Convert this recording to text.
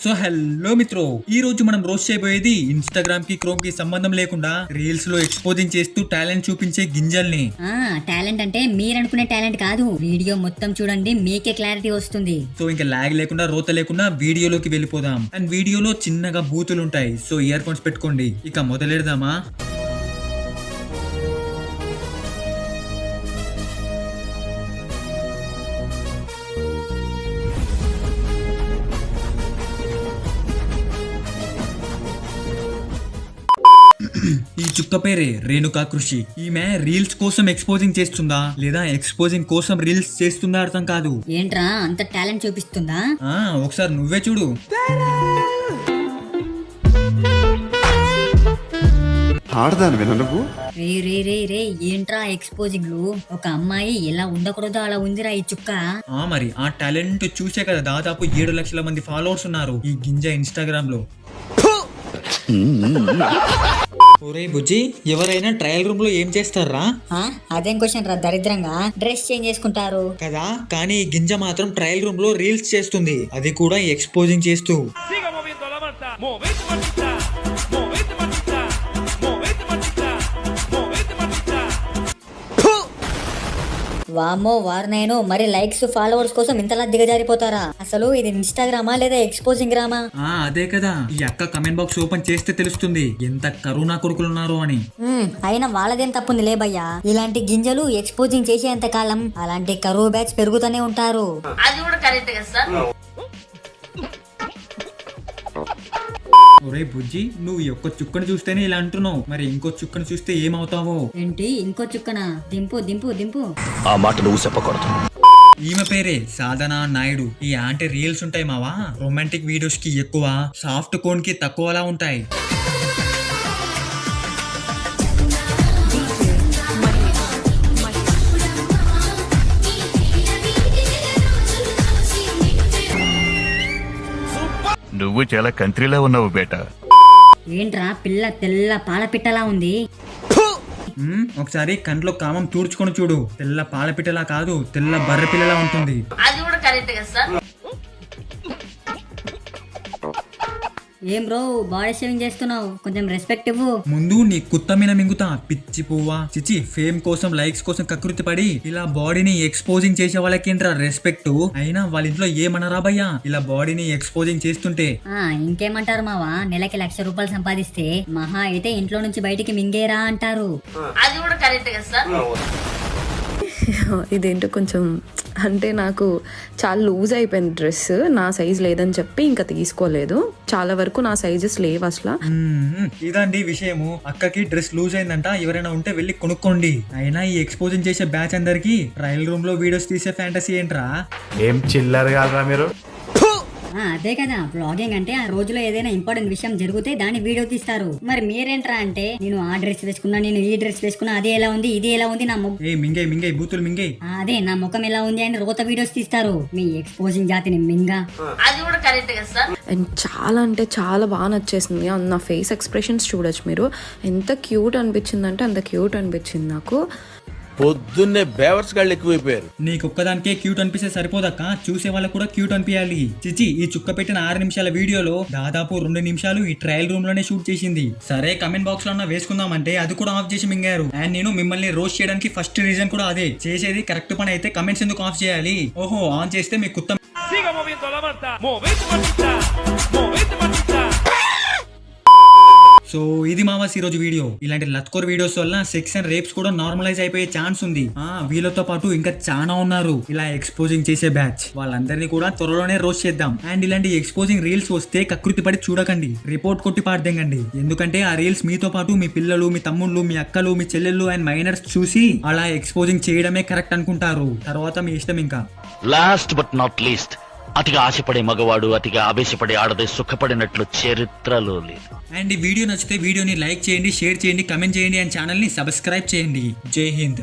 So hello Mitro, ఈ రోజు మనం రోస్ట్ చేయబోయేది ఇన్స్టాగ్రామ్ కి క్రోమ్ కి సంబంధం లేకుండా రీల్స్ లో ఎక్స్పోజింగ్ చేస్తూ టాలెంట్ చూపించే గింజల్ని. టాలెంట్ అంటే మీరనుకునే టాలెంట్ కాదు, వీడియో మొత్తం చూడండి మీకే క్లారిటీ వస్తుంది. సో ఇంకా లాగ్ లేకుండా రోత లేకుండా వీడియోలోకి వెళ్ళిపోదాం. అండ్ వీడియోలో చిన్నగా బూతులు ఉంటాయి, సో ఇయర్ ఫోన్స్ పెట్టుకోండి. ఇక మొదలెడదామా? ఈ చుక్క పేరే రేణుకా కృషి. ఈమె రీల్స్ కోసం ఎక్స్పోజింగ్ చేస్తుందా లేదా ఎక్స్పోజింగ్ కోసం రీల్స్ చేస్తుందా అర్థం కాదు. ఏంట్రా అంత టాలెంట్ చూపిస్తుందా? ఒకసారి నువ్వే చూడు. రే ఏంట్రా ఎక్స్పోజింగ్ లు? ఒక అమ్మాయి ఎలా ఉండకూడదో అలా ఉందిరా ఈ చుక్క. మరి ఆ టాలెంట్ చూసే కదా దాదాపు 7 లక్షల మంది ఫాలోవర్స్ ఉన్నారు ఈ గింజ ఇన్స్టాగ్రామ్ లో. ఒరే బుజ్జి, ఎవరైనా ట్రయల్ రూమ్ లో ఏం చేస్తారా? అదేం క్వశ్చన్ రా, దరిద్రంగా డ్రెస్ చేంజ్ చేసుకుంటారు కదా. కానీ ఈ గింజ మాత్రం ట్రయల్ రూమ్ లో రీల్స్ చేస్తుంది, అది కూడా ఎక్స్పోజింగ్ చేస్తూ. వామ్మో వారినైను, మరి లైక్స్ ఫాలోవర్స్ కోసం ఇంతలా దిగజారిపోతారా? అసలు ఇది ఇన్స్టాగ్రామా లేదా ఎక్స్పోజింగ్ గ్రామా? అదే కదా, ఈ అక్క కమెంట్ బాక్స్ ఓపెన్ చేస్తే తెలుస్తుంది ఎంత కరుణా కొడుకులు ఉన్నారు అని. అయినా వాళ్ళదేం తప్పుంది లేబయ్యా, ఇలాంటి గింజలు ఎక్స్పోజింగ్ చేసేంత కాలం అలాంటి కరువు బ్యాచ్ పెరుగుతూనే ఉంటారు. అది కూడా కరెక్ట్ కదా సార్. ఒరే బుజ్జి, నువ్వు ఈ ఒక్క చుక్కను చూస్తేనే ఇలా అంటున్నావు, మరి ఇంకో చుక్కను చూస్తే ఏమవుతావో? ఏంటి ఇంకో చుక్కనా? దింపు దింపు దింపు. ఆ మాట నువ్వు చెప్పకూడదు. ఈమె పేరే సాధన నాయుడు. ఈ ఆంటీ రీల్స్ ఉంటాయి మావా, రొమాంటిక్ వీడియోస్ కి ఎక్కువ, సాఫ్ట్ కోన్ కి తక్కువలా ఉంటాయి. నువ్వు చాలా కంట్రీలో ఉన్నావు బేటా. ఏంట్రా పిల్ల తెల్ల పాల పిట్టలా ఉంది? ఒకసారి కంట్లో కామం తూడ్చుకొని చూడు, తెల్ల పాలపిట్టలా కాదు, తెల్ల బర్రె పిల్లలా ఉంటుంది. అది కూడా కరెక్ట్ కదా సార్. ఏం బ్రో బాడీ షేవింగ్ చేస్తున్నావు, కొంచెం రెస్పెక్ట్ ఇవ్వు. ముందు నీ కుత్త మీద మింగుతా పిచ్చి పువ్వా. చిచి, ఫేమ్ కోసం లైక్స్ కోసం కకృతి పడి ఇలా బాడీని ఎక్స్పోజింగ్ చేసే వాళ్ళకేంట్రా రెస్పెక్ట్? అయినా వాళ్ళ ఇంట్లో ఏమనరా భయ్యా ఇలా బాడీని ఎక్స్పోజింగ్ చేస్తుంటే? ఇంకేమంటారు మావా, నెలకి 1,00,000 రూపాయలు సంపాదిస్తే మహా అయితే ఇంట్లో నుంచి బయటికి మింగేరా అంటారు. అది కూడా కరెక్ట్ కదా సార్. ఇదేంటో కొంచెం అంటే నాకు చాలా లూజ్ అయిపోయింది డ్రెస్, నా సైజ్ లేదని చెప్పి ఇంకా తీసుకోలేదు. చాలా వరకు నా సైజెస్ లేవు అసలు. ఇదండి విషయము. అక్కకి డ్రెస్ లూజ్ అయిందంట, ఎవరైనా ఉంటే వెళ్ళి కొనుక్కోండి. అయినా ఈ ఎక్స్పోజింగ్ చేసే బ్యాచ్ అందరికి ట్రయల్ రూమ్ లో వీడియోస్ తీసే ఫ్యాంటసీ ఏంట్రా? ఏం చిల్లర్ కాదురా మీరు. అదే కదా బ్లాగింగ్ అంటే, ఆ రోజులో ఏదైనా ఇంపార్టెంట్ విషయం జరిగితే దాన్ని వీడియో తీస్తారు. మరి మీరేంట్రా అంటే, నేను ఆ డ్రెస్ వేసుకున్నా, నేను ఈ డ్రెస్ వేసుకున్నా, అది ఎలా ఉంది ఇది ఎలా ఉంది, నా మింగై బూతులు మింగై, అదే నా ముఖం ఎలా ఉంది అని రోత వీడియోస్ తీస్తారు. మీ ఎక్స్పోజింగ్ జాతిని మింగా. అది కూడా కరెక్ట్ కదా సార్. అండ్ చాలా అంటే చాలా బాగా నచ్చేసింది. నా ఫేస్ ఎక్స్ప్రెషన్స్ చూడొచ్చు మీరు, ఎంత క్యూట్ అనిపించింది అంటే అంత క్యూట్ అనిపించింది నాకు. పొద్దున్నే బేవర్స్ గాళ్ళు ఎక్కువైపోయారు. నీకొక్కదానికే క్యూట్ అనిపిస్తే సరిపోదక్క, చూసే వాళ్ళకు కూడా క్యూట్ అనిపించాలి. చిచి, ఈ చుక్క పెట్టిన 6 నిమిషాల వీడియోలో దాదాపు 2 నిమిషాలు ఈ ట్రయల్ రూమ్ లోనే షూట్ చేసింది. సరే కమెంట్ బాక్స్ లో వేసుకుందామంటే అది కూడా ఆఫ్ చేసి మింగారు. అండ్ నేను మిమ్మల్ని రోస్ట్ చేయడానికి ఫస్ట్ రీజన్ కూడా అదే. చేసేది కరెక్ట్ పని అయితే కమెంట్స్ ఎందుకు ఆఫ్ చేయాలి? ఓహో, ఆన్ చేస్తే మీ కుత్త. సో ఇది మావాస్ ఈ రోజు వీడియో. ఇలాంటి లత్కోర్ వీడియోస్ వల్ల సెక్స్ అండ్ రేప్స్ కూడా నార్మలైజ్ అయిపోయే ఛాన్స్ ఉంది. వీళ్ళతో పాటు ఇంకా చాలా ఉన్నారు ఇలా ఎక్స్పోజింగ్ చేసే బ్యాచ్. వాళ్ళందరినీ కూడా త్వరలోనే రోస్ట్ చేద్దాం. అండ్ ఇలాంటి ఎక్స్పోజింగ్ రీల్స్ వస్తే కకృతి పడి చూడకండి, రిపోర్ట్ కొట్టి పాడదేంగండి. ఎందుకంటే ఆ రీల్స్ మీతో పాటు మీ పిల్లలు, మీ తమ్ముళ్ళు, మీ అక్కలు, మీ చెల్లెళ్ళు అండ్ మైనర్స్ చూసి అలా ఎక్స్పోజింగ్ చేయడమే కరెక్ట్ అనుకుంటారు. తర్వాత మీ ఇష్టం. ఇంకా లాస్ట్ బట్ నాట్ లీస్ట్, అతిగా ఆశపడే మగవాడు అతిగా ఆవేశపడే ఆడదే సుఖపడినట్లు చరిత్రలో లేదు. అండ్ ఈ వీడియో నచ్చితే వీడియోని లైక్ చేయండి, షేర్ చేయండి, కమెంట్ చేయండి అండ్ ఛానల్ ని సబ్స్క్రైబ్ చేయండి. జై హింద్.